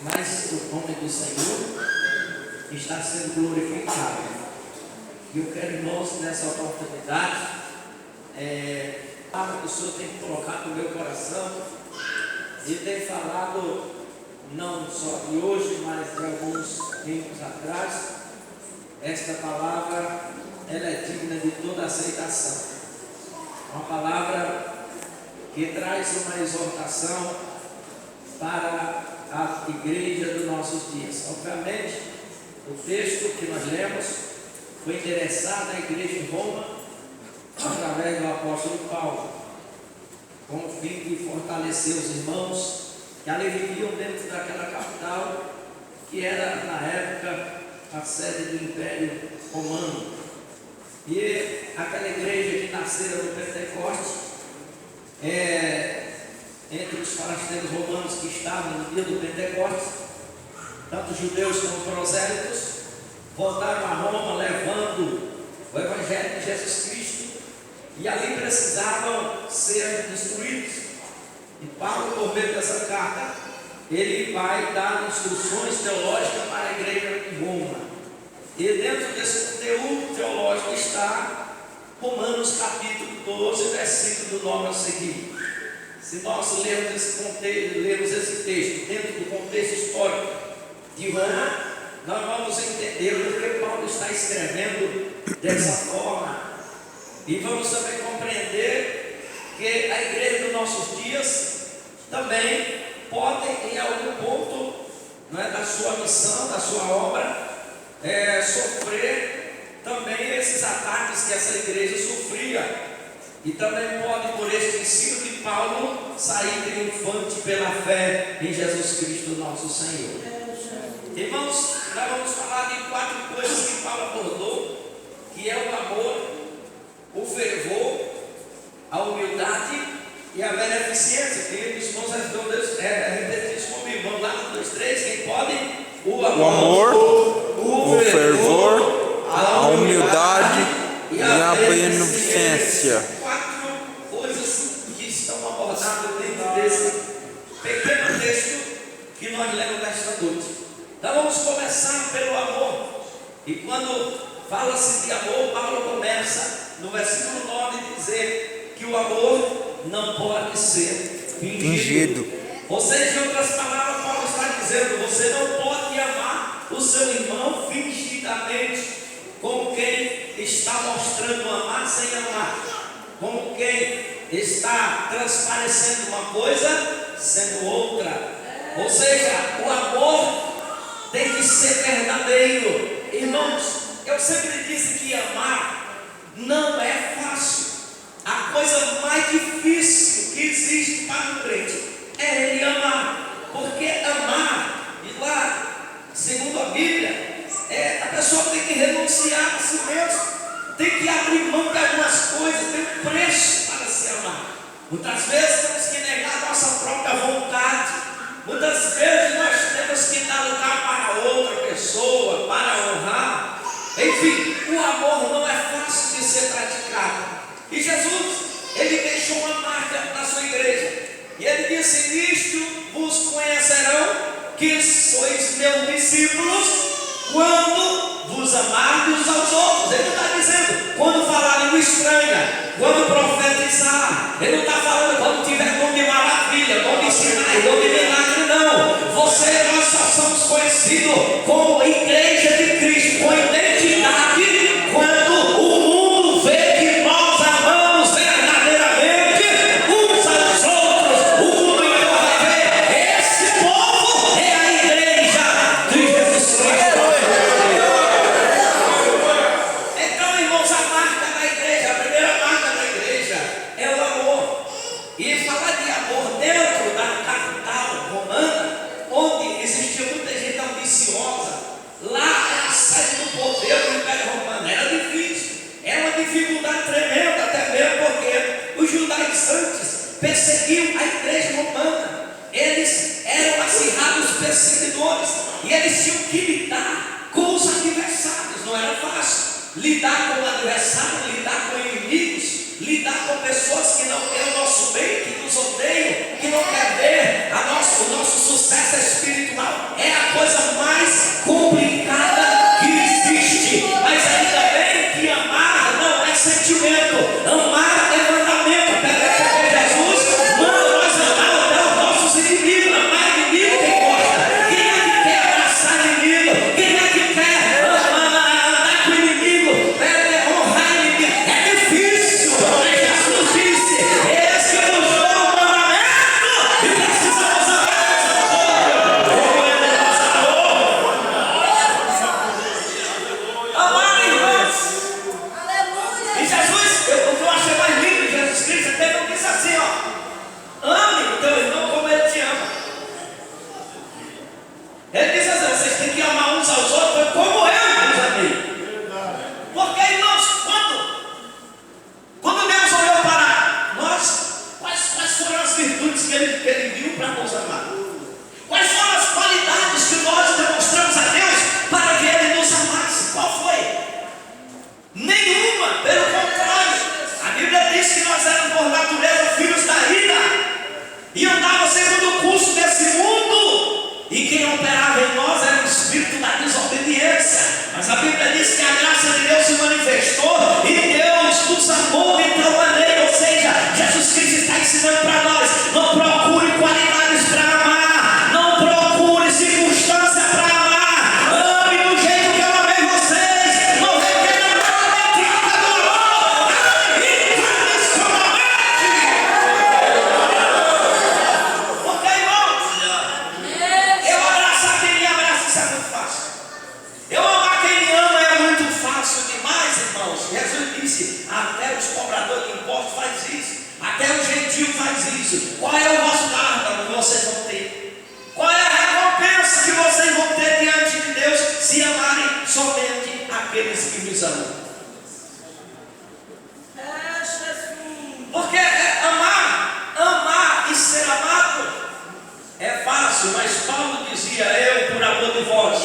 mas o nome do Senhor está sendo glorificado. E eu quero, irmãos, nessa oportunidade, a palavra que o Senhor tem colocado no meu coração, e tem falado não só de hoje, mas de alguns tempos atrás. Esta palavra, ela é digna de toda aceitação. Uma palavra que traz uma exortação para a igreja dos nossos dias. Obviamente, o texto que nós lemos foi endereçado à igreja em Roma, através do apóstolo Paulo, com o fim de fortalecer os irmãos que ali viviam dentro daquela capital, que era, na época, a sede do Império Romano. E aquela igreja que nascera no Pentecostes, entre os forasteiros romanos que estavam no dia do Pentecostes, tanto judeus como prosélitos, voltaram a Roma levando o Evangelho de Jesus Cristo, e ali precisavam ser instruídos. E Paulo, por meio dessa carta, ele vai dar instruções teológicas para a igreja de Roma. E dentro desse conteúdo teológico está Romanos capítulo 12, versículo do 9 ao seguinte. Se nós lermos esse texto dentro do contexto histórico de Roma, nós vamos entender por que Paulo está escrevendo dessa forma. E vamos também compreender que a igreja dos nossos dias também pode, em algum ponto, da sua missão, da sua obra, sofrer também esses ataques que essa igreja sofria. E também pode, por este ensino de Paulo, sair triunfante pela fé em Jesus Cristo nosso Senhor. Irmãos, nós vamos falar de 4 coisas que Paulo abordou, que é o amor, o fervor, a humildade e a beneficência. Queridos irmãos, repete isso comigo. Vamos lá, 1, 2, 3, quem pode? O amor, o fervor, a humildade e a beneficência. 4 coisas que estão abordadas dentro desse pequeno texto que nós lemos nesta noite. Então vamos começar pelo amor. E quando fala-se de amor, Paulo começa no versículo 9 dizer que o amor não pode ser fingido. Ou seja, em outras palavras, Paulo está dizendo: você não pode amar o seu irmão fingidamente, como quem está mostrando amar sem amar, como quem está transparecendo uma coisa sendo outra. Ou seja, o amor tem que ser verdadeiro. Irmãos, eu sempre disse que amar não é fácil. A coisa mais difícil que existe para um crente é ele amar. Porque amar, e lá, segundo a Bíblia, a pessoa tem que renunciar a si mesmo, tem que abrir mão de algumas coisas, tem um preço para se amar. Muitas vezes temos que negar a nossa própria vontade. Muitas vezes nós temos que dar lugar para outra pessoa, para honrar. Enfim, o amor não é fácil de ser praticado. E Jesus, ele deixou uma marca na sua igreja. E ele disse: nisto vos conhecerão que sois meus discípulos, quando vos amardes aos outros. Ele não está dizendo quando falar língua estranha, quando profetizar. Ele não está falando quando tiver dom de maravilha, dom de sinais, dom de milagre, não. Nós só somos conhecidos como igreja de Cristo, com identidade, quando o mundo vê que nós amamos verdadeiramente uns aos outros. O mundo então vai ver: esse povo é a igreja de Jesus Cristo. Então, irmãos, a marca da igreja, a primeira marca da igreja é o amor. E falar de amor dentro da capital romana, onde existia muita gente ambiciosa, lá era a sede do poder do Império Romano, era difícil, era uma dificuldade tremenda, até mesmo porque os judaizantes perseguiam a igreja romana. Eles eram acirrados perseguidores e eles tinham que lidar com os adversários. Não era fácil lidar com o adversário, lidar com inimigos, lidar com pessoas que não querem o nosso bem, que nos odeiam, que não querem ver o nosso sucesso espiritual. meus amados? Quais foram as qualidades que nós demonstramos a Deus para que Ele nos amasse? Qual foi? Nenhuma, pelo contrário. A Bíblia diz que nós éramos por natureza filhos da ira e andávamos segundo o curso desse mundo, e quem operava em nós era o espírito da desobediência. Mas a Bíblia diz que a graça de Deus se manifestou e Deus nos amou de tal maneira, ou seja, Jesus Cristo está ensinando para nós: não procure qualidades para amar, não procure circunstância para amar, ame do jeito que eu amei vocês, não requeira nada de troca do amor, ame incondicionalmente. Ok, irmãos? Eu abraçar quem me abraça, isso é muito fácil. Eu amar quem me ama é muito fácil demais, irmãos. Jesus disse: até os cobradores de impostos faz isso, até o gentio faz isso. Qual é o vosso galardão que vocês vão ter? Qual é a recompensa que vocês vão ter diante de Deus se amarem somente aqueles que vos amam? Porque amar e ser amado é fácil, mas Paulo dizia: eu, por amor de vós,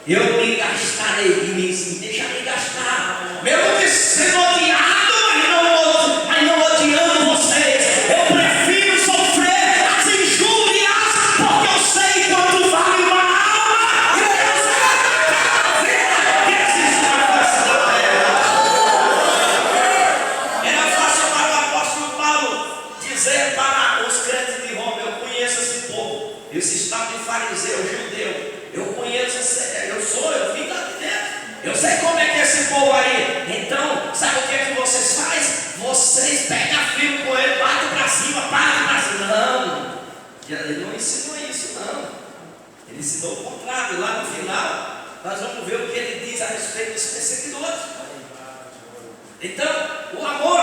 eu me gastarei de mim, deixa me gastar, mesmo que sendo odiado, mas não odiando vocês. Eu prefiro sofrer as injúrias, porque eu sei quanto vale uma alma. E eu sei que existe na face da terra. Era fácil para o apóstolo Paulo dizer para os crentes de Roma: eu conheço esse povo, esse estado de fariseu, judeu. Eu conheço, eu vim lá de dentro. Eu sei como é que é esse povo aí. Então, sabe o que é que vocês fazem? Vocês pegam firme com ele, batem para cima, batem para cima. Não, ele não ensinou isso, não. Ele ensinou o contrário. Lá no final, nós vamos ver o que ele diz a respeito dos perseguidores. Então, o amor,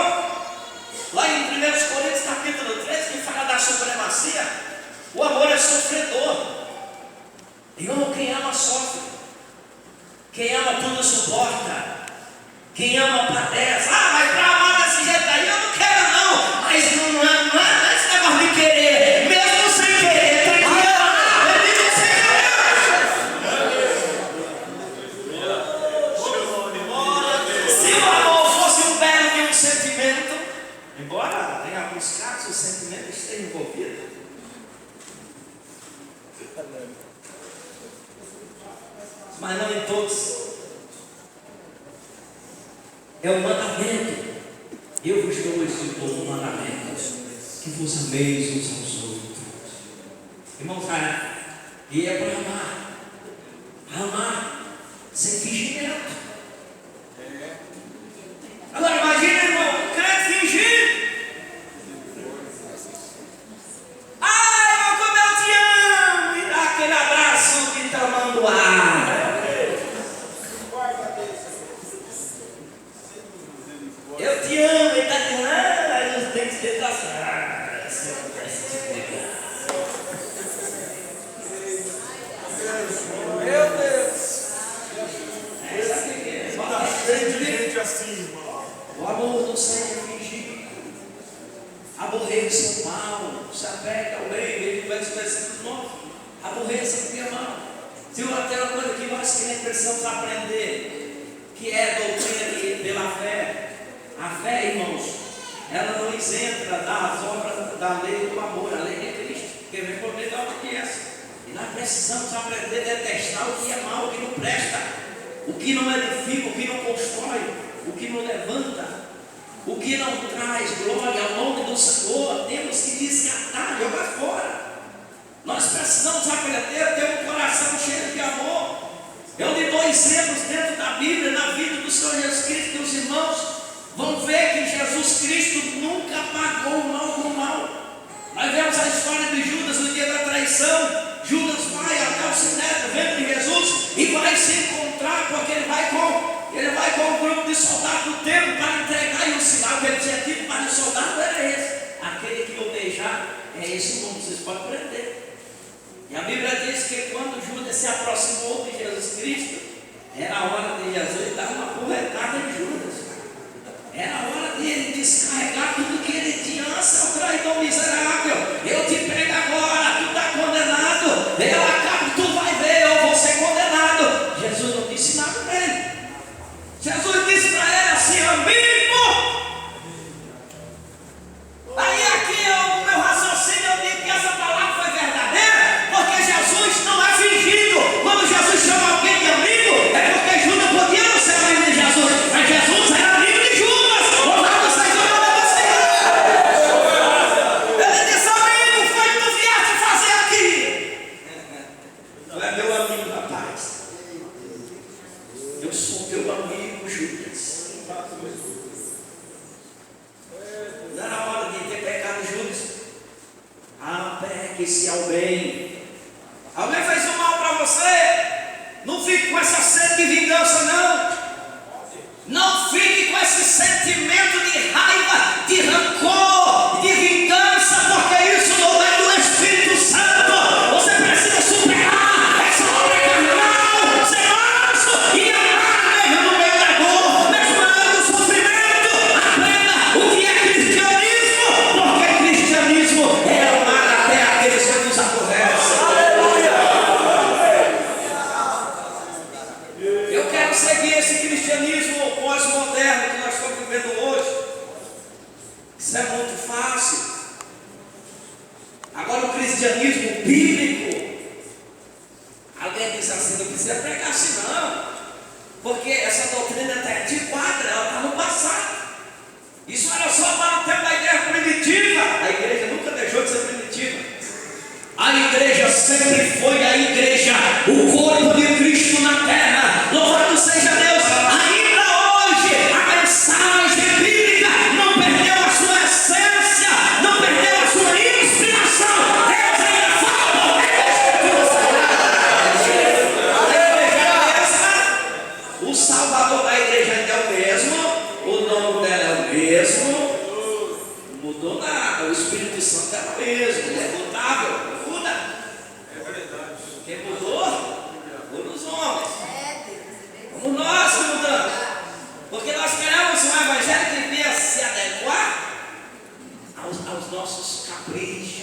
lá em 1 Coríntios capítulo 3, que fala da supremacia, o amor é sofredor. Irmão, quem ama sofre. Quem ama tudo suporta. Quem ama padece. Mas para amar desse jeito aí eu não quero não. Mas não é esse negócio de querer. Mesmo sem querer, tem que amar. Mesmo sem querer. Se o amor fosse um belo de um sentimento, embora em alguns casos o sentimento esteja envolvido, mas não em todos. É o mandamento. Eu vos dou esse novo mandamento: que vos ameis uns aos outros. Irmãos, e é para amar. Amar sem fingimento. Agora imagina, irmão, o crente fingindo. Irmão, como eu te amo! E dá aquele abraço de tamanduá. Eu te amo, ele está dizendo: os dentes dele estão meu Deus! Sabe o que é? Assim, irmão. O amor não sai de fingir. Aborreça o mal, se apega ao bem. Ele vai dizer versículo 9: aborreça o que é mal. Se eu até uma coisa que nós que precisamos aprender, que é a doutrina pela fé. A fé, irmãos, ela não isenta das obras da lei do amor, a lei de Cristo, porque vem por meio da obediência. E nós precisamos aprender a detestar o que é mal, o que não presta, o que não edifica, o que não constrói, o que não levanta, o que não traz glória ao nome do Senhor. Temos que descartar, jogar fora. Nós precisamos aprender a ter um coração cheio de amor. Eu lhe dou exemplos dentro da Bíblia, na vida do Senhor Jesus Cristo, que os irmãos vão ver que Jesus Cristo nunca pagou o mal com o mal. Nós vemos a história de Judas no dia da traição. Judas vai até o sinédrio, vendo de Jesus, e vai se encontrar, porque ele vai com um grupo de soldados do templo para entregar, e o sinal que ele tinha dito para o soldado era esse: aquele que eu beijar é esse nome, vocês podem prender. E a Bíblia diz que quando Judas se aproximou de Jesus Cristo, era a hora de Jesus dar uma porretada em Judas. Era a hora de ele descarregar tudo que ele tinha. Seu traidor miserável, eu te pego agora, tu ao bem. Alguém fez o mal para você? Não fique com essa sede de vingança, não. Não fique com esse sentimento de raiva, de rancor, de vingança, porque isso não é do Espírito Santo. Você precisa superar essa obra carnal, ser manso e amar mesmo no meio da dor, mesmo no meio do sofrimento. Aprenda o que é cristianismo, porque cristianismo é amar até aqueles que nos aborrecem. Eu quero seguir esse cristianismo pós-moderno que nós estamos vivendo hoje. Isso é muito fácil. Agora o cristianismo bíblico, alguém diz assim, não precisa pregar assim não, porque essa doutrina até antiquada, ela está no passado. Isso era só para o tempo da igreja primitiva. A igreja nunca deixou de ser primitiva. A igreja sempre foi a igreja, o corpo de Cristo na terra. Louvado seja Deus. Ainda hoje a mensagem bíblica não perdeu a sua essência, não perdeu a sua inspiração. Deus ainda fala por a igreja é a mesma. O Salvador da igreja ainda é o mesmo. O nome dela é o mesmo. Não mudou nada. O Espírito Santo é o mesmo. Ele é mutável. Quem mudou? Foram os homens. Como nós que mudamos. Porque nós queremos um evangelho que venha se adequar aos nossos caprichos.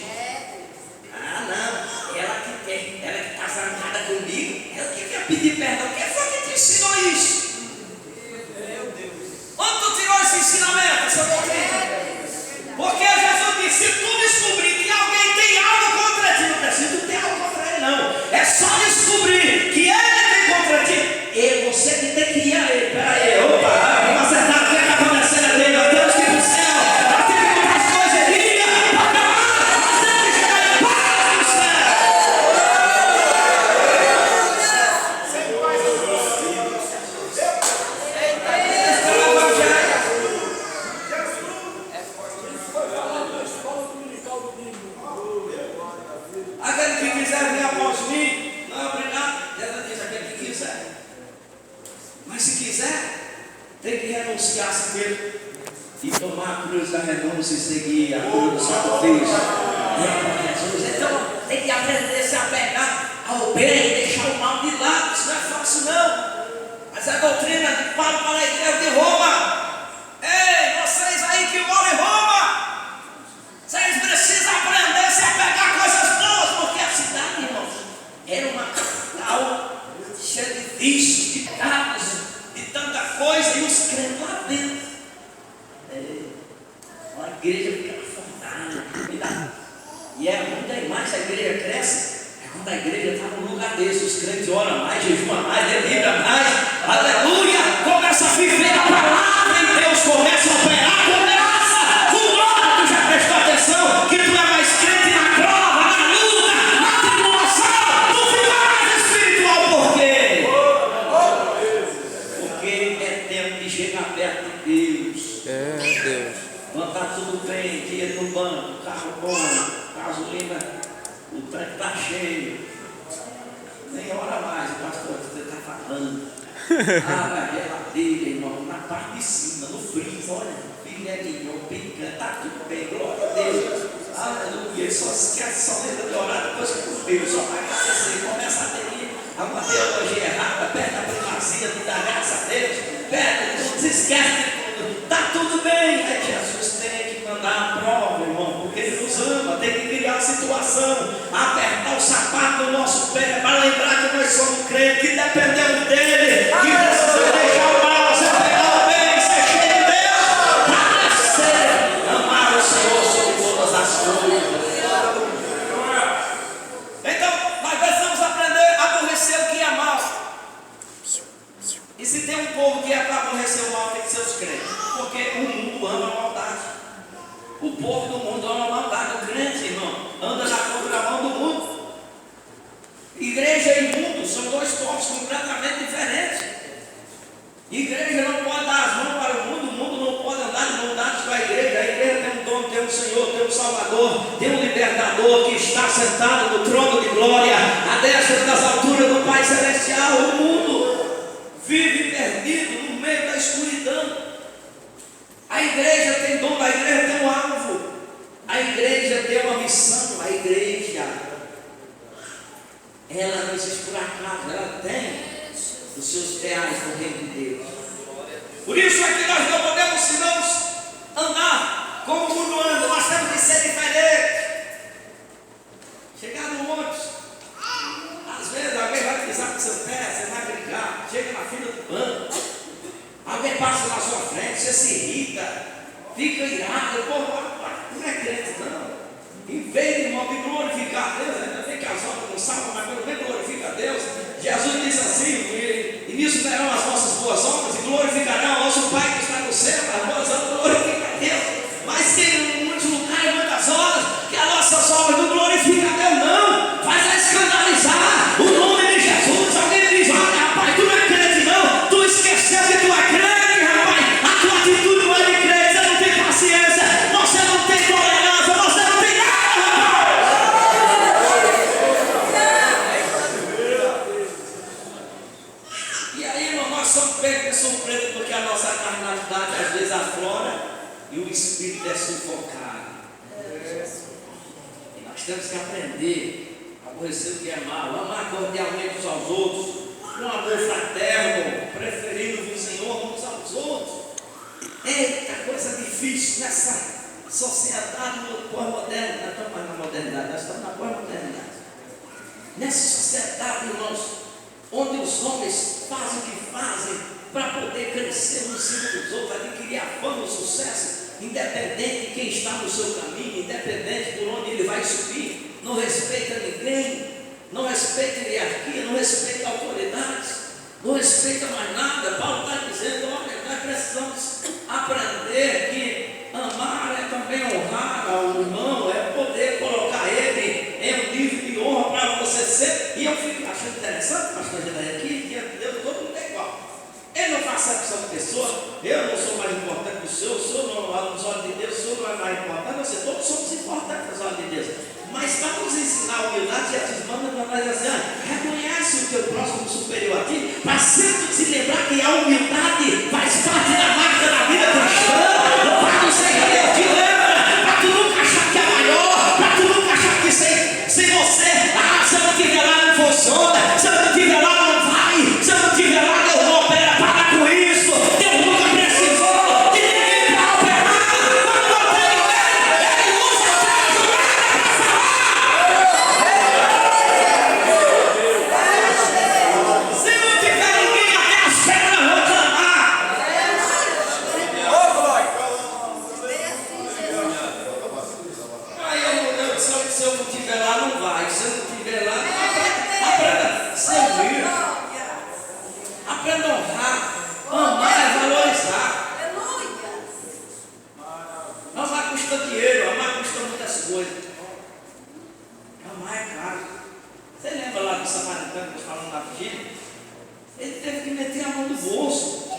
Ah, não. Ela que está zangada comigo, ela que quer pedir perdão. Quem foi que te ensinou isso? Onde tu tirou esse ensinamento, essa doutrina? Porque Jesus disse: se tu descobrir que alguém tem algo contra ti, não precisa tu ter algo contra ele, não. É só descobrir que ele tem contra ti. E você que tem que ir a ele. Peraí, opa, vamos acertar o que está acontecendo ali. Nós temos que ir para o céu. Nós temos que comprar as coisas em dia. Nós temos que chegar em paz no céu. Aquele que quiser vir após mim, não, obrigado. Ela diz aquele que quiser. Mas se quiser, tem que renunciar a si mesmo e tomar a cruz da renúncia e seguir a cruz do sacrifício. Jesus. Então tem que aprender a se apegar ao bem, deixar o mal de lado. Isso não é fácil, não. Mas a doutrina de Paulo para a igreja de Roma: ei, vocês aí que moram em Roma, vocês precisam aprender a se apegar a coisas boas, porque a cidade, irmãos, era uma capital cheia de vícios, de pecados, de tanta coisa, e os crentes lá dentro. A igreja fica afundada. E é muito mais a igreja cresce, é quando a igreja está num lugar desse. Os crentes oram mais, jejuam mais, delibram mais, aleluia, começa a viver a palavra e Deus começa a operar com graça, com glória. Tu já prestou atenção que tu é mais crente na prova, na luta, na tribulação, tu fica mais espiritual. Por quê? Porque é tempo de chegar perto de Deus. É Deus. Quando está tudo bem, dinheiro no banco, carro bom, gasolina, o tanque está cheio. Nem hora mais, o pastor, você está falando. Na geladeira, irmão, na parte de cima, no freezer, olha, filé mignon, picanha, está tudo bem, glória a Deus. Aleluia, só esquece, só lembra de orar depois que comeu, só vai acontecer, começa a ter uma teologia errada, perde a primazia de dar graça a Deus, perde, não se esquece de tudo, está tudo bem. Aí Jesus tem que mandar a prova, irmão, porque Ele nos ama, tem que criar a situação, apertar o sapato do nosso pé, para lembrar que nós somos crentes, que dependemos dEle, que precisamos deixar o mal, se pegar o bem, ser cheio de Deus, para ser, amar o Senhor sobre todas as coisas. Então, nós precisamos aprender a aborrecer o que é mal. E se tem um povo que é para aborrecer o mal, tem que ser os crentes, porque o mundo ama a maldade. O povo do mundo ama a maldade. O crente, irmão, anda na contramão do mundo. Igreja e mundo são dois povos completamente no trono de glória, à destra das alturas do Pai Celestial. O mundo vive perdido no meio da escuridão. A igreja tem dono, a igreja tem um alvo, a igreja tem uma missão. A igreja, ela não existe por acaso, ela tem os seus reais no reino de Deus. Por isso é que nós não podemos senão andar como o mundo anda. Nós temos que ser diferentes. Chegar no ônibus, às vezes alguém vai pisar com seu pé, você vai brigar. Chega na fila do banco, alguém passa na sua frente, você se irrita, fica irado. Pô, não é crente não. Em vez de glorificar a Deus, ainda tem que as obras não salvam, mas pelo menos glorifica a Deus. Jesus disse assim: e nisso verão as nossas boas obras e glorificarão o nosso Pai que está no céu. As boas obras glorificam a Deus. Mas tem muitos lugares, muitas horas, que as nossas obras não glorificam a Deus, não. Faz a escandalizar o nome de Jesus. Alguém diz: olha, rapaz, tu não é crente não, tu esqueceu que tu é crente, rapaz. A tua atitude não é de crente, você não tem paciência, você não tem tolerância, você não tem nada, rapaz. E aí, irmão, nós somos pegos de surpresa porque a nossa carnalidade às vezes aflora e o espírito é sufocado. E nós temos que aprender a aborrecer o que é mal, amar cordialmente uns aos outros, com amor fraterno, preferindo o Senhor uns aos outros. Eita, coisa difícil nessa sociedade pós-moderna. Nós estamos mais na modernidade, nós estamos na pós-modernidade. Nessa sociedade, irmãos, onde os homens fazem o que fazem para poder crescer no cima dos outros, adquirir a fama, o sucesso, independente de quem está no seu caminho, independente por onde ele vai subir, não respeita ninguém, não respeita hierarquia, não respeita autoridades, não respeita mais nada. Paulo está dizendo: olha, nós precisamos aprender que amar é também honrar ao irmão, é poder colocar ele em um nível de honra para você ser. E eu fico achando interessante, pastor Gelaia, aqui, diante de Deus, todo mundo é igual. Ele não faz acepção de pessoa. Eu não sou mais importante que o senhor não, nos olhos de Deus, o senhor não é mais importante. Você, todos somos importantes nos olhos de Deus. Mas para nos ensinar a humildade, Jesus manda para nós assim: reconhece o teu próximo superior a ti, para sempre se lembrar que a humildade faz parte da marca da vida cristã. Louvado seja Deus, te lembra, para tu nunca achar que é maior, para tu nunca achar que sem você, se eu não estiver lá não funciona, se eu não estiver lá não vai, se eu não estiver lá Deus não opera. Para com isso, Deus nunca precisou de ninguém para operar. Quando eu tenho ele usa a tua jogada para falar. Se não tiver ninguém, até as pedras vão clamar. Aí se eu não estiver lá, não vai. Se eu não estiver lá, aprenda a servir. Aprenda a honrar. Amar é valorizar. Amar custa dinheiro, amar custa muitas coisas. Amar é caro. Você lembra lá do samaritano que falando na vigília? Ele teve que meter a mão no bolso,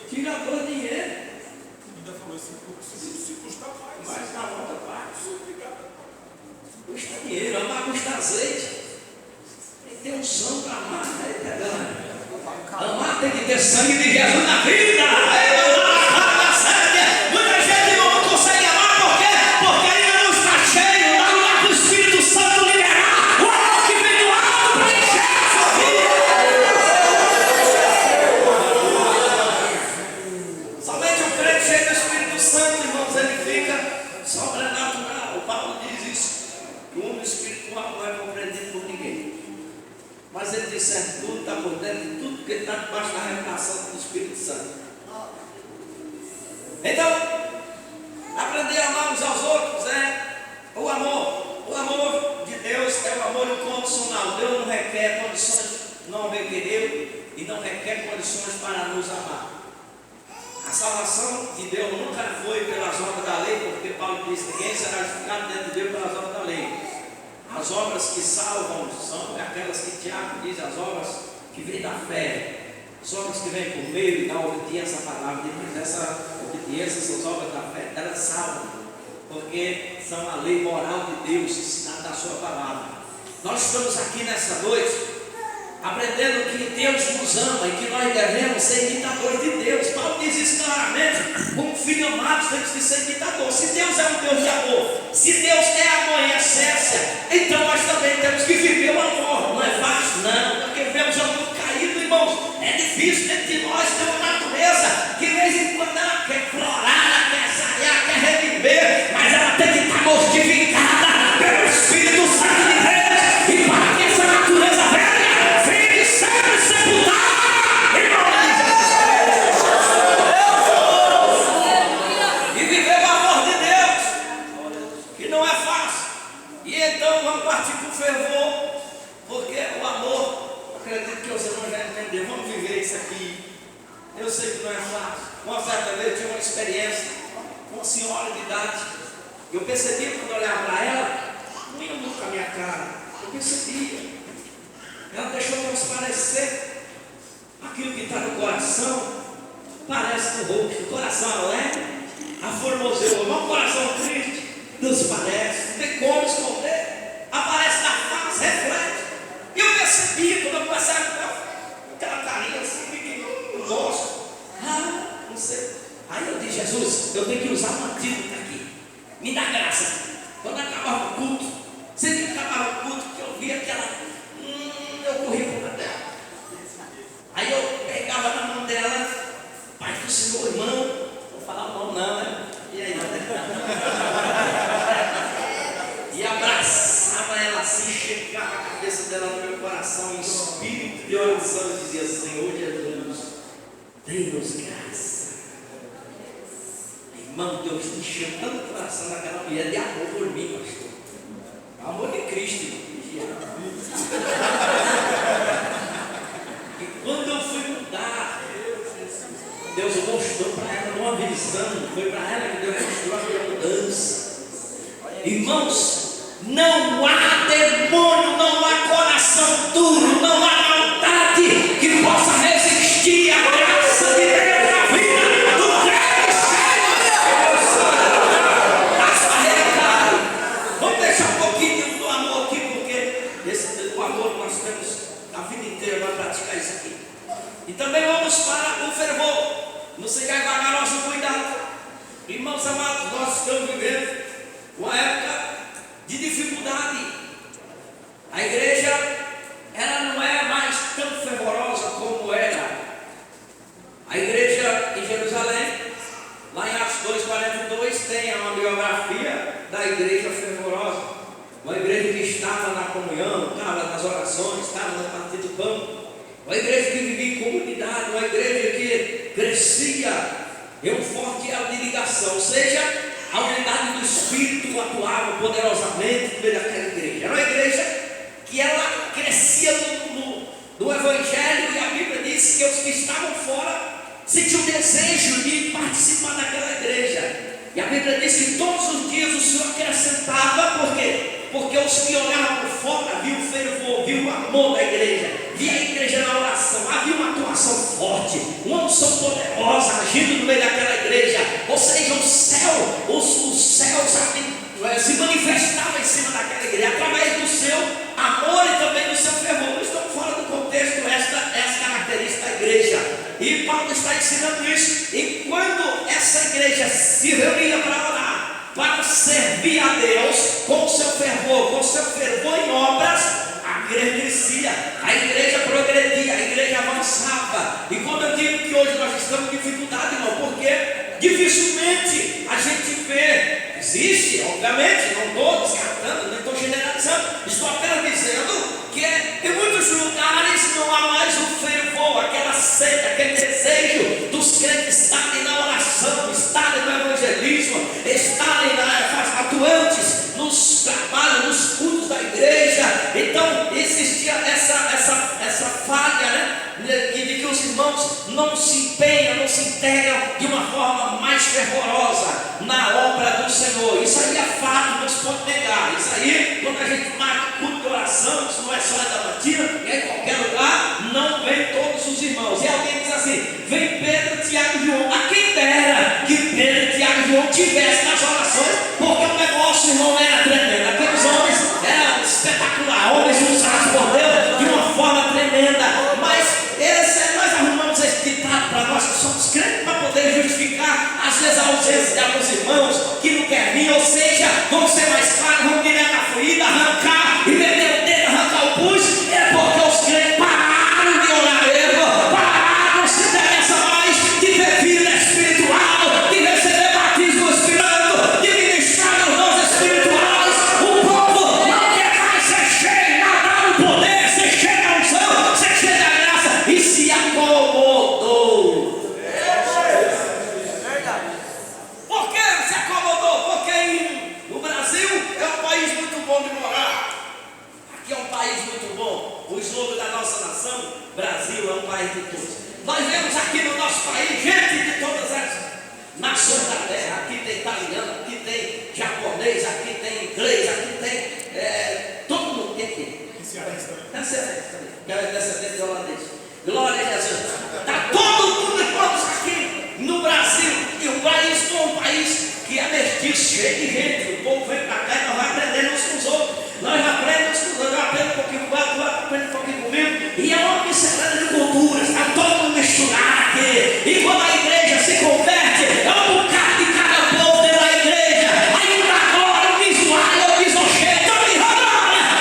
tirar todo o dinheiro. Ainda falou assim: se custa mais. Mas na outra parte, custa dinheiro. Amar custa azeite. Tem que ter um sangue para amar, né? Amar tem que ter sangue de Jesus na vida. Muita gente não consegue amar, por quê? Porque ainda não está cheio. Dá lugar para o Espírito Santo liberar o amor que vem do alto para encher a sua vida. Somente o crente cheio do Espírito Santo, irmãos, ele fica sobrenatural. O Paulo diz isso: que o homem espiritual não é compreendido por ninguém, mas ele discerne tudo, está por dentro de tudo, porque ele está debaixo da revelação do Espírito Santo. Então, aprender a amar uns aos outros é o amor. O amor de Deus é o amor incondicional. Deus não requer condições, não requereu e não requer condições para nos amar. A salvação de Deus nunca foi pelas obras da lei, porque Paulo diz: ninguém será justificado dentro de Deus pelas obras da lei. As obras que salvam são aquelas que Tiago diz, as obras que vêm da fé, as obras que vêm por meio da obediência à palavra de Deus. Essa obediência, essas obras da fé, elas salvam, porque são a lei moral de Deus ensinada na sua palavra. Nós estamos aqui nessa noite aprendendo que Deus nos ama e que nós devemos ser imitadores de Deus. Paulo diz isso claramente: como filho amado, temos que ser imitador. Se Deus é um Deus de amor, se Deus é amor em essência, então nós também temos que viver o amor. Não é fácil, não, porque vivemos um mundo caído, irmãos. É difícil dentro de nós ter uma natureza que de vez em quando ela quer florar, quer ensaiar, quer reviver, mas ela tem que estar mortificada pelo Espírito Santo de Deus. E para que essa natureza velha fique sempre sepultada em nome de Jesus. E viver o amor de Deus, que não é fácil. E então vamos partir para o fervor, porque o amor, acredito que você não vai entender. Vamos viver isso aqui. Eu sei que não é fácil. Uma certa vez eu tinha uma experiência com uma senhora de idade. Eu percebi quando eu olhava para ela, não ia muito com a minha cara. Eu percebia. Ela deixou transparecer aquilo que está no coração. Parece no rosto. O coração alegre, aformoseou. Mas o coração triste transparece. Não tem como esconder. Aparece na face, reflete. E eu percebi quando eu passava com aquela carinha assim, no rosto. Não sei. Aí eu disse: Jesus, eu tenho que usar um antídoto aqui. Me dá graça. Quando acabava o culto, sempre que acabava o culto, que eu via aquela. Eu corria para dela. Aí eu pegava na mão dela: Pai do Senhor, irmão. Vou falar o nome, não, né? E aí, não, né? E abraçava ela assim, chegava a cabeça dela no meu coração, em espírito de oração, e dizia: Senhor Jesus, dê-nos graça. Irmão, Deus encheu tanto o coração daquela mulher de amor por mim, pastor. O amor de Cristo, irmão. E quando eu fui mudar, Deus mostrou para ela uma visão. Foi para ela que Deus mostrou a minha mudança. Irmãos, não há demônio, não há coração duro, não há maldade que possa resistir à graça de Deus na vida do crente. Vamos deixar um pouquinho do amor aqui, porque o amor nós temos a vida inteira para praticar isso aqui. E também vamos para o fervor. Não seja vagaroso, cuidado. Irmãos amados, nós estamos vivendo uma época de dificuldade. A igreja, ela não é mais tão fervorosa como era. A igreja em Jerusalém, lá em Atos 2:42, tem uma biografia da igreja fervorosa. Uma igreja que estava na comunhão, estava nas orações, estava no partir do pão. Uma igreja que vivia em comunidade, uma igreja que crescia em um forte elo de ligação, ou seja, a unidade do Espírito atuava poderosamente no meio daquela igreja. Era uma igreja que ela crescia no Evangelho, e a Bíblia diz que os que estavam fora sentiam desejo de participar daquela igreja. E a Bíblia diz que todos os dias o Senhor acrescentava. Por quê? Porque os que olhavam por fora viam o fervor, viam o amor da igreja, via a igreja na oração, havia uma atuação forte, uma unção poderosa agindo no meio daquela igreja. Ou seja, o céu, os céus se manifestavam em cima daquela igreja, através do seu amor e também do seu fervor. Não estamos fora do contexto, essa característica da igreja. E Paulo está ensinando isso. E quando essa igreja se reunia para orar, para servir a Deus com o seu fervor em obras, a igreja crescia, a igreja progredia, a igreja avançava. E quando eu digo que hoje nós estamos em dificuldade, irmão, porque dificilmente a gente vê, existe, obviamente, não estou descartando, não estou generalizando, estou apenas dizendo que em muitos lugares não há mais o fervor, aquela sede, aquele desejo dos crentes estarem na oração, estarem no evangelismo, estarem atuantes nos trabalhos, nos cultos da igreja. Então existia essa falha, né? De que os irmãos não se empenham, não se integram de uma forma mais fervorosa na obra do Senhor. Isso aí é fato, não se pode negar. Isso aí, quando a gente marca culto de oração, isso não é só da Batina, é em qualquer lugar, não vem todos os irmãos. E alguém diz assim: vem Pedro, Tiago e João. A quem dera que Pedro, Tiago e João tivessem nas orações, porque o negócio, irmão, era tremendo. Aqueles homens eram espetaculares, homens lenda, mas nós arrumamos esse ditado para nós que somos crentes para poder justificar às vezes a ausência de alguns irmãos que não querem vir, ou seja, vamos ser mais claros, vamos direto à fluída, arrancar e meter o dedo, arrancar o pulso, é porque os crentes pararam de orar mesmo, pararam, se interessa mais de ter vida espiritual, de receber batismo do Espírito Santo, de ministrar os dons espirituais. O povo não quer mais ser cheio, nadar no poder, ser cheio da unção, ser cheio da graça, e se acomodou. Por que se acomodou? Porque no Brasil é um país muito bom de morar. Aqui é um país muito bom. O slogan da nossa nação, Brasil é um país de todos. Nós vemos aqui no nosso país gente de todas as nações da terra. Aqui tem italiano, aqui tem japonês, aqui tem inglês, aqui tem todo mundo tem aqui. Que é descendente de holandês. Glória a Jesus. Está todo mundo todos aqui no Brasil. E o país é um país que é mestiço, cheio de gente. O povo vem para cá e nós vamos aprender uns com os outros. Nós aprendemos uns com os outros. Eu aprendo um pouquinho com o outro, aprendo um pouquinho comigo. E é uma miscelânea de culturas. Está todo mundo misturado aqui. E quando a igreja se converte, é um bocado de cada povo dentro da igreja. Aí uma glória, um visual, um visucheiro,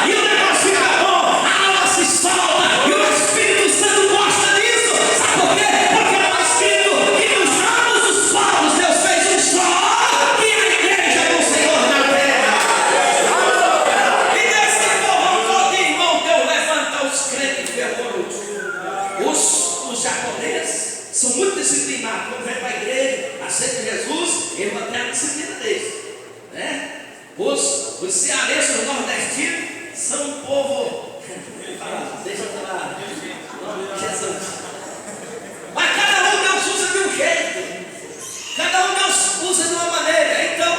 e o negócio fica bom. A alma se solta. E o Espírito Santo gosta disso. Sabe por quê? Porque está escrito que nos ramos dos povos Deus fez um só, e a igreja do Senhor na terra. E desse povo todo, irmão, Deus levanta os crentes fervorosos. Os japoneses são muito disciplinados. Quando vem para a igreja, aceita Jesus, eles mantêm a disciplina deles, né? Os cearenses, os nordestinos, são um povo. Deixa eu falar. Jesus. Mas cada um Deus usa de um jeito. Cada um Deus usa de uma maneira. Então,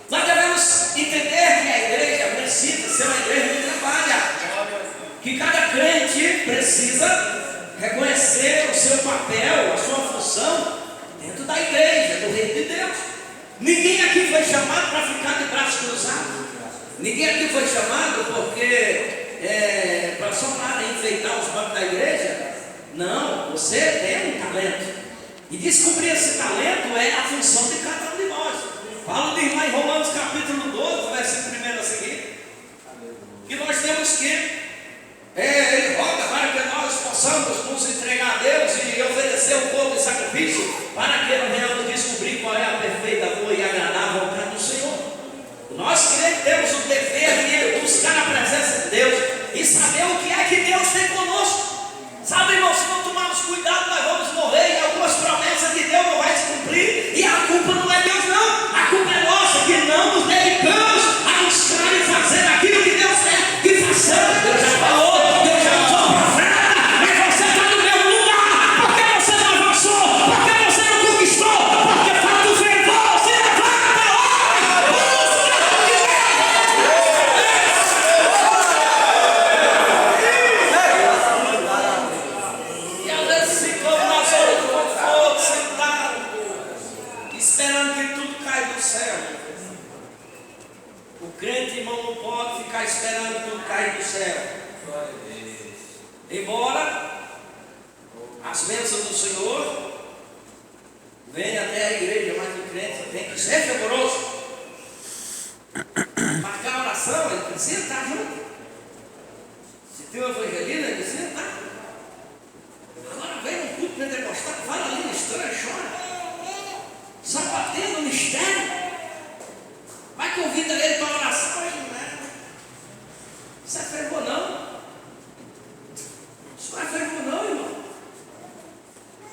nós devemos entender que a igreja precisa ser uma igreja que trabalha. Que cada crente precisa reconhecer o seu papel, a sua função dentro da igreja, do reino de Deus. Ninguém aqui foi chamado para ficar de braços cruzados. Ninguém aqui foi chamado porque só para enfeitar os bancos da igreja. Não, você tem um talento. E descobrir esse talento é a função de cada um de nós. Paulo diz lá em Romanos capítulo 12, versículo 1 a seguir, que nós temos que ele roga para que nós possamos nos entregar a Deus e oferecer um corpo de sacrifício para que venhamos descobrir qual é a perfeita, boa e agradável vontade do Senhor. Nós crentes temos o dever de buscar a presença de Deus e saber o que é que Deus tem conosco. Sabe, irmão, se não tomarmos cuidado, nós vamos morrer e algumas promessas de Deus não vai se cumprir. E a culpa não é Deus, não. A culpa é nossa, que não nos dedicamos a buscar e fazer aquilo que Deus quer que façamos. Deus já falou. Esperando tudo cair do céu. Embora as bênçãos do Senhor venham até a igreja, mas o crente tem que ser fervoroso. Marcar a oração, ele precisa estar junto. Se tem um evangelista, ele precisa estar. Agora vem um culto pentecostal, fala ali no estranho, chora. Sapateia no mistério. Vai convida ele para a oração. Isso é fervor não? Isso não é fervor não, irmão.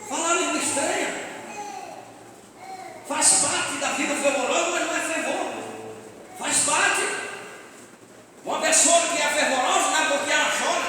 Falar língua estranha faz parte da vida fervorosa, mas não é fervor. Faz parte. Uma pessoa que é fervorosa não é porque ela chora.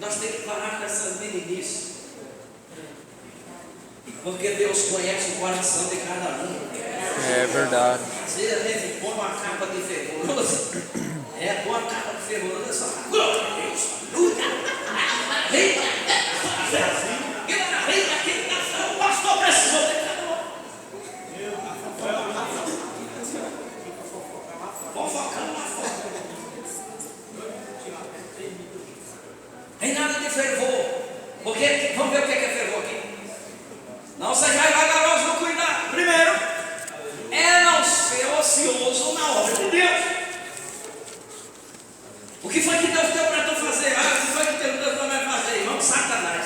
Nós temos que parar com essas meninices. Porque Deus conhece o coração de cada um. É verdade. Às vezes a gente põe uma capa de fervoroso. Põe uma capa de fervoroso e só fala, glória a Deus, aleluia. Que maravilha, que nação, o pastor precisou de cada um. Fofocando lá fora. Tem nada de fervor. Porque, vamos ver o que é fervor aqui. Não sejais vagarosos no cuidado. Primeiro, é não ser ocioso na obra de Deus. O que foi que Deus deu para tu fazer? O que foi que Deus deu para fazer? Irmão, Satanás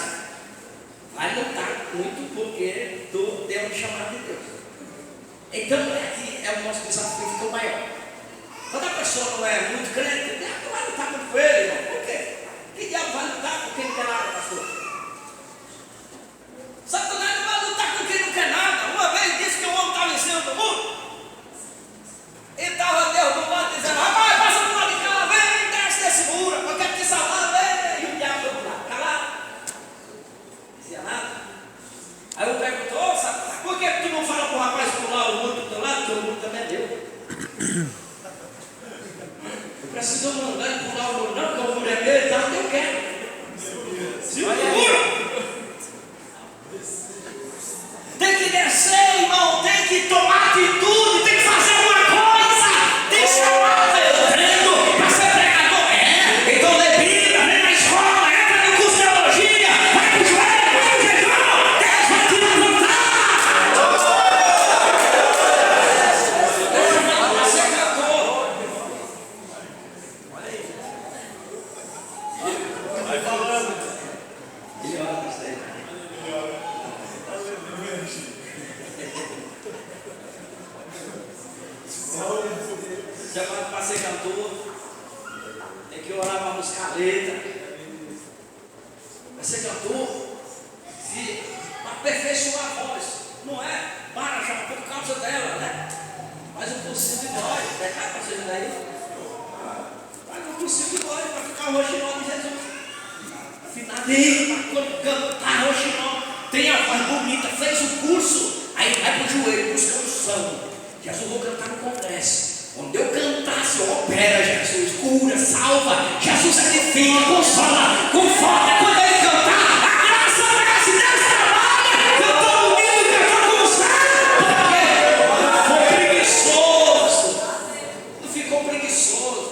vai lutar muito porque tu deu um chamado de Deus. Então, aqui é o nosso desafio ficou maior. Quando a pessoa não é muito crente, tu vai lutar muito com ele, irmão. Por quê? Que diabo vai lutar com quem não quer nada, pastor? Satanás não vai lutar com quem não quer nada. Uma vez disse que o homem estava em cima do muro. Ele estava Deus do lado dizendo, rapaz, passa do lado de cá, vem, desce desse muro, eu quero te salvar, vem. E o diabo foi do lado, calado. Não dizia nada. Aí eu perguntou, Satanás, por que tu não fala para o rapaz pular o muro do teu lado, porque o muro também é teu? Eu preciso mandar ele pular o muro, não, porque o muro é meu, então eu quero. Se o muro tem que descer, irmão, tem que tomar atitude, tem que fazer alguma coisa, tem que chamar o treino para ser pregador. Então lê Bíblia, vem na escola, entra no curso de teologia, vai pro joelho, vai pro jejum, Deus vai te levantar. Deixa eu ser cantor. Vai falando. Ele olha para você. Chamado para ser cantor, tem que orar para buscar a letra. Para ser cantor, se aperfeiçoar a voz, não é para já por causa dela, né? Faz um cursinho de voz, é cá para vocês daí. Faz um cursinho de voz para ficar o roxinol de Jesus. Afinadinho, para quando cantar roxinol, tem a voz bonita, fez o curso, aí vai para o joelho, busca o som. Jesus, vou cantar no congresso. Quando eu cantar, Senhor, opera, Jesus, cura, salva, Jesus edifica, consola, conforta. Quando ele cantar, a graça desce, Deus trabalha. Cantou bonito, cantou com o céu. Porque foi preguiçoso. Não ficou preguiçoso.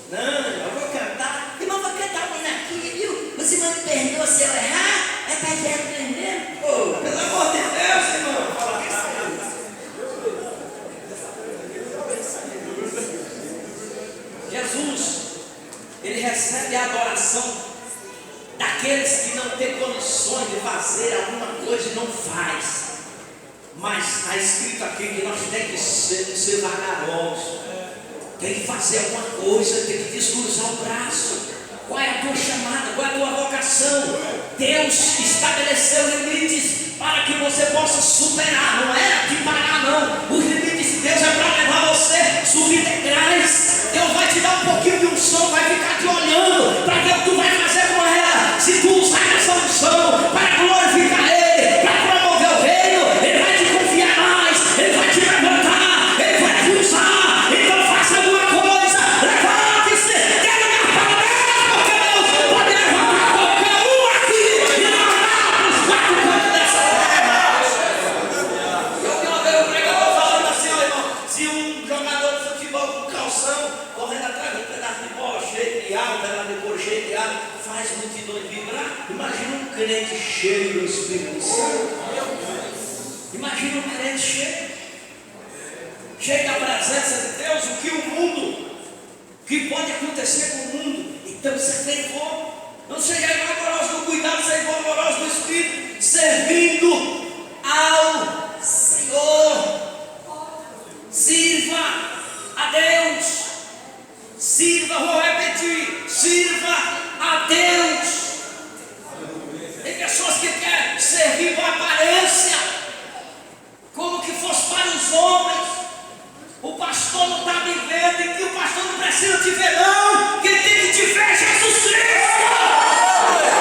Não, eu vou cantar. Irmão, vou cantar uma aqui, viu? Você não me perdoa se eu errar? É para que aprender? Pô, pelo amor de Deus, irmão. Fala isso. Jesus, ele recebe a adoração daqueles que não têm condições de fazer alguma coisa e não faz. Mas está escrito aqui que nós temos que ser vagarosos, tem que fazer alguma coisa, tem que descruzar o braço. Qual é a tua chamada? Qual é a tua vocação? Deus estabeleceu limites para que você possa superar, não é de parar não. Os limites de Deus é para levar você a subir degraus. Deus vai te dar um pouquinho de unção, vai ficar te olhando para ver o que tu vai fazer com ela. Se tu usar essa unção para glorificar Ele, para promover o reino, Ele vai te confiar mais, Ele vai te levantar, Ele vai te usar. Então faça alguma coisa, levante-se, quero minha palavra, porque Deus pode levantar qualquer um aqui e mandar para os quatro cantos dessa terra. Eu vi uma vez um pregador falando assim, ó, irmão, se um jogador de futebol com calção correndo atrás de um pedaço de bola cheio de água, um pedaço de couro cheio de água, faz multidões vibrar. Imagina um crente cheio do Espírito Santo. Imagina um crente cheio da presença de Deus. O que o mundo, o que pode acontecer com o mundo. Então você tem como. Não seja rigoroso no cuidado, seja rigoroso no Espírito, servindo ao Senhor. Sirva a Deus. Sirva, vou repetir, sirva a Deus. Tem pessoas que querem servir com aparência, como que fosse para os homens. O pastor não está me vendo, e que o pastor não precisa te ver não, quem tem que te ver é Jesus Cristo.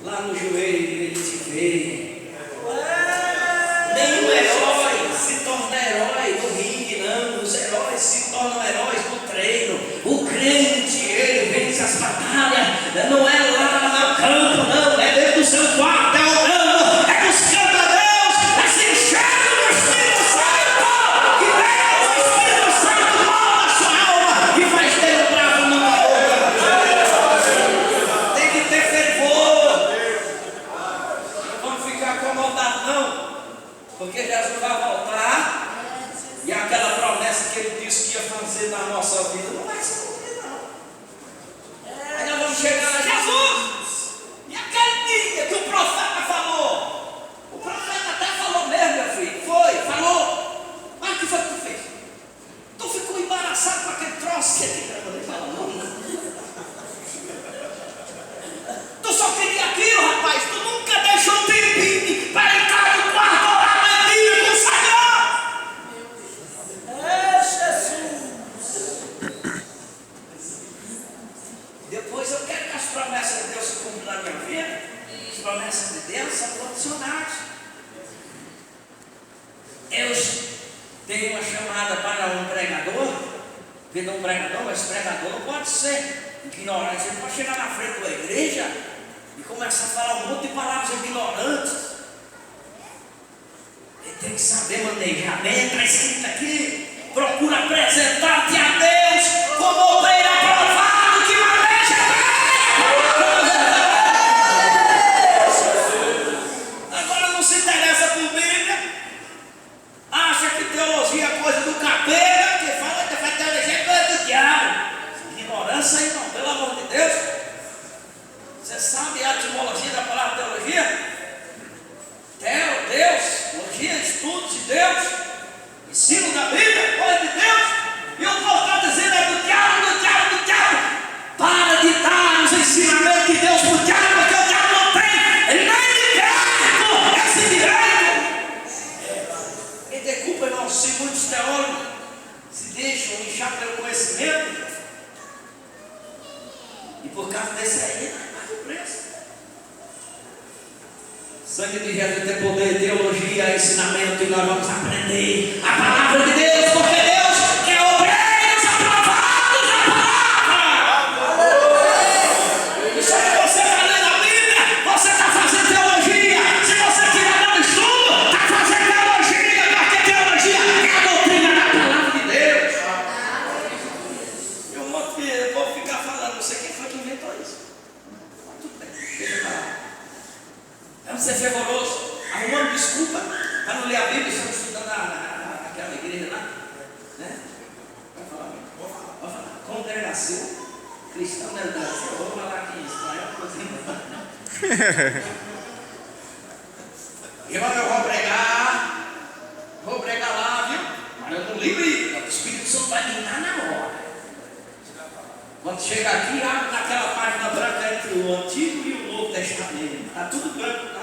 lá no joelho ele te vê. Nenhum herói se torna herói no ringue, não. Os heróis se tornam heróis no treino. O crente, ele vence as batalhas. Não é lá no campo, não. É dentro do seu quarto, é orando, é buscando a Deus, é se enchendo do Espírito Santo. Que Deus, o Espírito Santo, move a sua alma e faz dele um bravo lutador. Tem que ter fervor. Não vamos ficar acomodados, não. Porque Jesus vai voltar e aquela promessa que ele disse que ia fazer na nossa vida não vai se cumprir, não. Aí nós vamos chegar lá, Jesus! E aquele dia que o profeta falou? O profeta até falou mesmo, meu filho. Foi, falou. Mas o que foi que tu fez? Tu ficou embaraçado com aquele troço que ele não fala, não. Tu só queria aquilo, rapaz. Tu nunca deixou um tempinho para entrar no quarto orar. Depois eu quero que as promessas de Deus se cumpram na minha vida. As promessas de Deus são condicionais. Deus tem uma chamada para um pregador, vida um pregador, mas pregador não pode ser ignorante. Ele pode chegar na frente da igreja e começar a falar um monte de palavras ignorantes. Ele tem que saber manejar bem, está escrito aqui. Procura apresentar-te a Deus como obreiro aprovado que maneja bem. Agora não se interessa por Bíblia, acha que teologia é coisa do capeta, que fala que vai teologia é coisa do diabo. Ignorância, irmão, pelo amor de Deus. Você sabe a etimologia da palavra teologia? Deus, teologia, estudos de Deus, ensino da Bíblia, coisa de Deus. E o povo está dizendo é do diabo, do diabo, do diabo. Para de dar os ensinamentos de Deus para o diabo, porque o diabo não tem nem de perto esse direito. Quem tem culpa, irmão, se muitos teólogos se deixam inchar pelo conhecimento, e por causa desse aí, não paga o preço. Sangue de Jesus tem poder, teologia, ensinamento, e nós vamos aprender a palavra de Deus, porque Deus quer obreiros aprovados na palavra. Isso aí você está lendo a Bíblia, você está fazendo teologia. Se você estiver dando estudo, está fazendo teologia, porque teologia é a doutrina da palavra de Deus. Eu vou ficar falando, não sei quem foi que inventou isso. Tudo bem, deixa eu falar. Vamos ser fervoroso, arrumando desculpa para não ler a Bíblia. Estamos estudando naquela igreja lá, né? Vou falar. Congregação Cristã del Brasil. Vou falar aqui em espanhol. Irmão, eu vou pregar lá, viu? Mas eu não li Bíblia. O Espírito Santo vai me dar na hora. Quando chega aqui, abre naquela página branca entre o Antigo e o Novo Testamento. Está tudo branco, tá?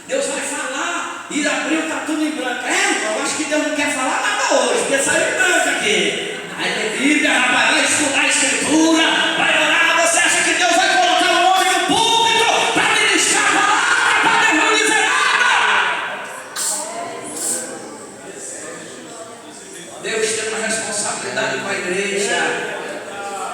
Deus vai falar e abriu, está tudo em branco. Eu acho que Deus não quer falar nada hoje, porque saiu em branco aqui. Aí tem Bíblia, rapaz, vai estudar a Escritura, vai orar. Você acha que Deus vai colocar um homem no púlpito para ministrar a palavra para Deus não dizer nada? Deus tem uma responsabilidade com a igreja.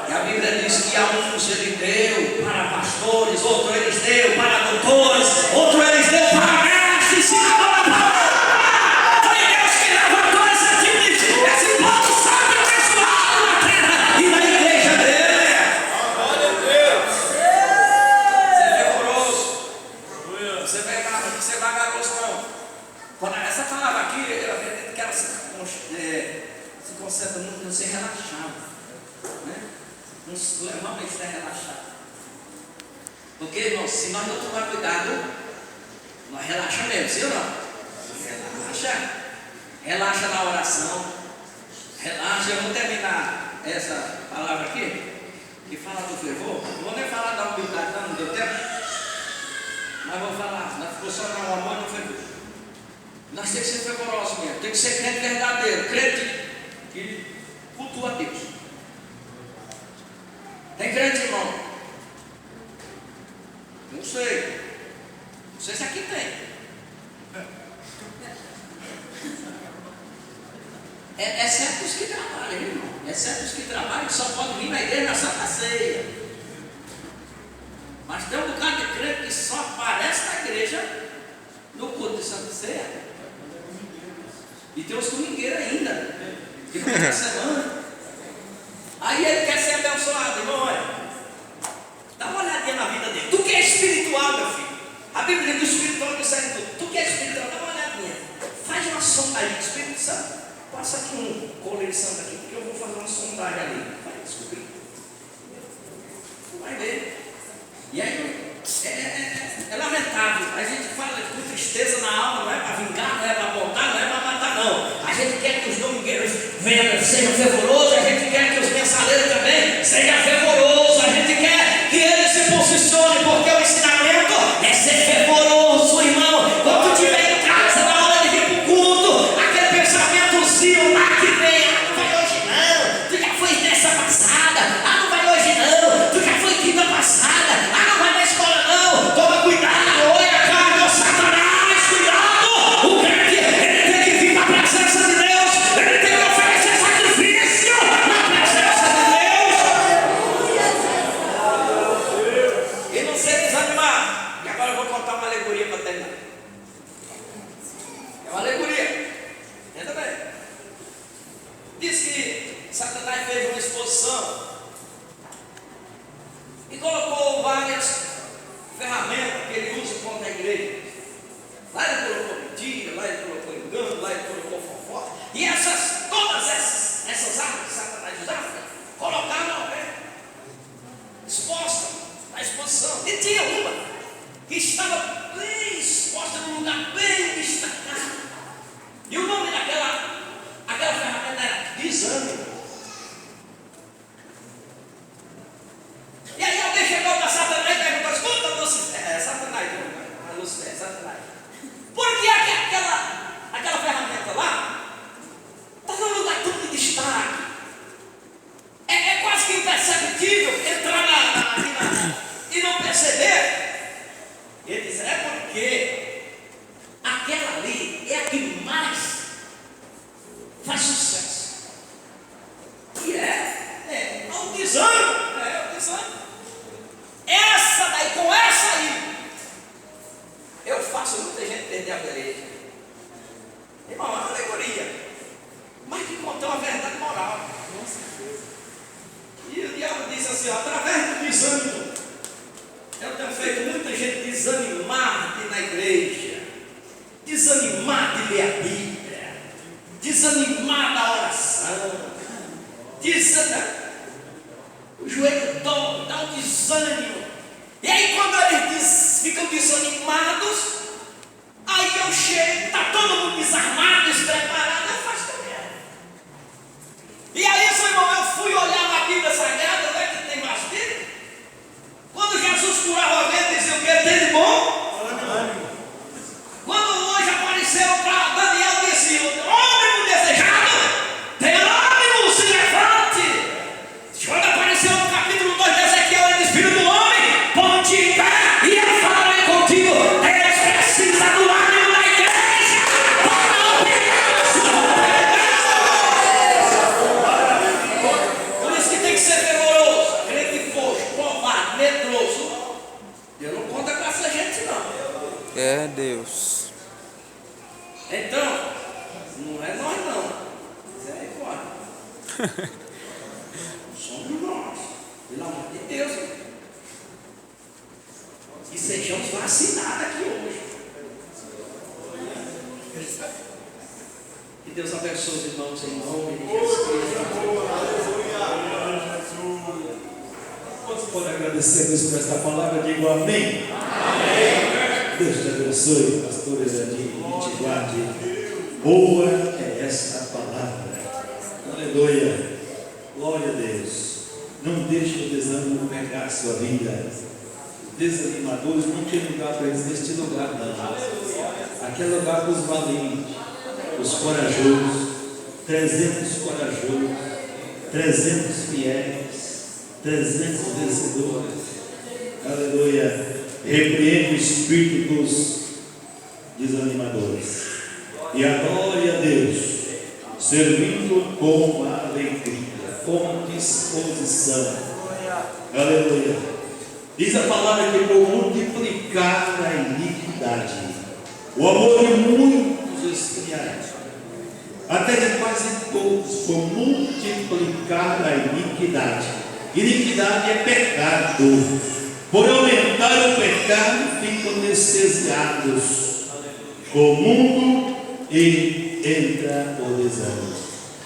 E a Bíblia diz que a uns ele deu para pastores, outro ele deu para doutores, outro ele deu para mestres, ensinador da palavra. Foi Deus que levantou esse povo santo e abençoado na terra e na igreja dele. Glória a Deus. Você é fervoroso. Você é vagaroso, não. Essa palavra aqui, eu acredito que ela se concentra muito no ser relaxado, né? Nos levamos a estar relaxado. Porque, irmãos, se nós não tomarmos cuidado, nós relaxa mesmo, sim ou não? Relaxa. Relaxa na oração. Relaxa. Eu vou terminar essa palavra aqui, que fala do fervor. Não vou nem falar da humildade, não deu tempo. Mas vou falar, não ficou só no amor e no fervor. Nós temos que ser fervorosos mesmo. Tem que ser crente verdadeiro, crente que cultua a Deus. Tem crente, irmão? Não sei. Não sei se aqui tem. Exceto os que trabalham, irmão. Exceto os que trabalham, só podem vir na igreja na Santa Ceia. Mas tem um bocado de crente que só aparece na igreja no culto de Santa Ceia. E tem os domingueiros ainda, que ficam na semana. Aí ele quer ser abençoado, irmão. Olha, dá uma olhadinha na vida dele. Tu que é espiritual, meu filho. A Bíblia diz que o espiritual que sai tudo. Tu que é espiritual, dá uma olhadinha. Faz uma sondagem. Espírito Santo, passa aqui um colete santo aqui, porque eu vou fazer uma sondagem ali. Vai descobrir. Tu vai ver. E aí, é lamentável. A gente fala com tristeza na alma, não é para vingar, não é para apontar, não é para matar, não. A gente quer que os domingueiros sejam fervorosos, a gente quer que os mensaleiros também sejam fervorosos, a gente quer que eles se posicionem, porque o ensinamento é ser fervoroso, irmão. Quando tu estiver em casa, na hora de vir para o culto, aquele pensamentozinho lá que vem, não vai hoje não, tu já foi nessa passada, não vai hoje não, tu já foi quinta passada, não vai na escola não, toma cuidado, olha a cara do Satanás, cuidado, o crente, ele tem que vir na presença de Deus, ele tem que oferecer sacrifício na presença de Deus, e não ser desanimado. E agora eu vou contar uma alegoria para terminar. É uma alegoria, entenda bem. Diz que Satanás fez uma exposição e colocou várias ferramentas que ele usa contra a igreja. Lá ele colocou mentira, lá ele colocou engano, lá ele colocou fofoca. E todas essas armas que Satanás usava, colocaram exposta na exposição. E tinha uma que estava bem exposta num lugar bem destacado. E o nome daquela ferramenta era desânimo. E aí alguém chegou para Satanás e perguntou: escuta, Satanás, por que aquela ferramenta lá está num lugar tão de destaque? É quase que imperceptível entrar e não perceber. Ele diz: é porque aquela ali é a que mais faz sucesso. E é o desânimo. É o desânimo. Essa daí, com essa aí, eu faço muita gente perder a peleja. Irmão, é uma alegoria, mas que conta uma verdade moral. E o diabo disse assim: através do desânimo, eu tenho feito muita gente desanimar de ir na igreja, desanimar de ler a Bíblia, desanimar da oração, o joelho dói, dá um desânimo. E aí quando eles ficam desanimados, aí eu chego, está todo mundo desarmado, despreparado, eu faço também. E aí, seu irmão, eu fui olhar na Bíblia Sagrada, não é que tem mais Bíblia? Quando Jesus curava a venda, dizia o que? Tem de bom? Quando o anjo apareceu para Daniel, disse: ônibus desejado, tenha ânimo, se levante. Quando apareceu no capítulo 2 de Ezequiel, ele diz: filho do homem, ponte em pé e eu falarei contigo. Deus precisa do ânimo da igreja para operar. Por isso que tem que ser fervoroso. Aquele que for provado, medroso, eu não conto com essa gente não. É Deus. Então, não é nós não. Isso é igual. Somos nós, pelo amor de Deus. E sejamos vacinados aqui hoje. Que Deus abençoe os irmãos em nome de Jesus. Pode agradecer a Deus por esta palavra, digo amém. Amém. Deus te abençoe, pastor Ezadim, e te guarde. Boa é esta palavra. Aleluia. Glória a Deus. Não deixe o desânimo pegar a sua vida. Os desanimadores não tem lugar para eles neste lugar, não. Aqui é lugar para os valentes, os corajosos, 300 corajosos, 300 fiéis, 300 vencedores. Aleluia. repreende o espírito dos desanimadores e adore a Deus, servindo com alegria, com disposição. Aleluia. Diz a palavra que por multiplicar a iniquidade, o amor de muitos esfriará, até de quase todos, por multiplicar a iniquidade. Iniquidade é pecado. Por aumentar o pecado, ficam anestesiados o mundo e entra o desânimo.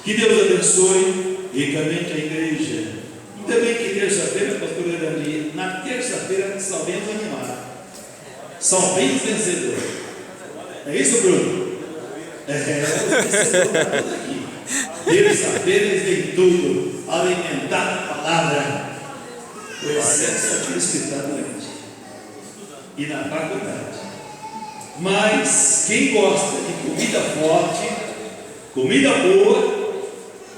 Que Deus abençoe ricamente a igreja. E também que terça-feira, pastor Erandi, na terça-feira só vem animar, só vem vencedor. É isso, Bruno? Os vencedores aqui. Terça-feira eles vêm tudo, alimentar a palavra. O excesso aqui está doente e na faculdade. Mas quem gosta de comida forte, comida boa,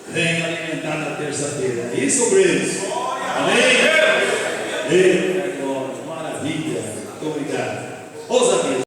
vem alimentar na terça-feira. É isso, obreiros? Amém? Eita glória, maravilha. Muito obrigado. Ousa mesmo.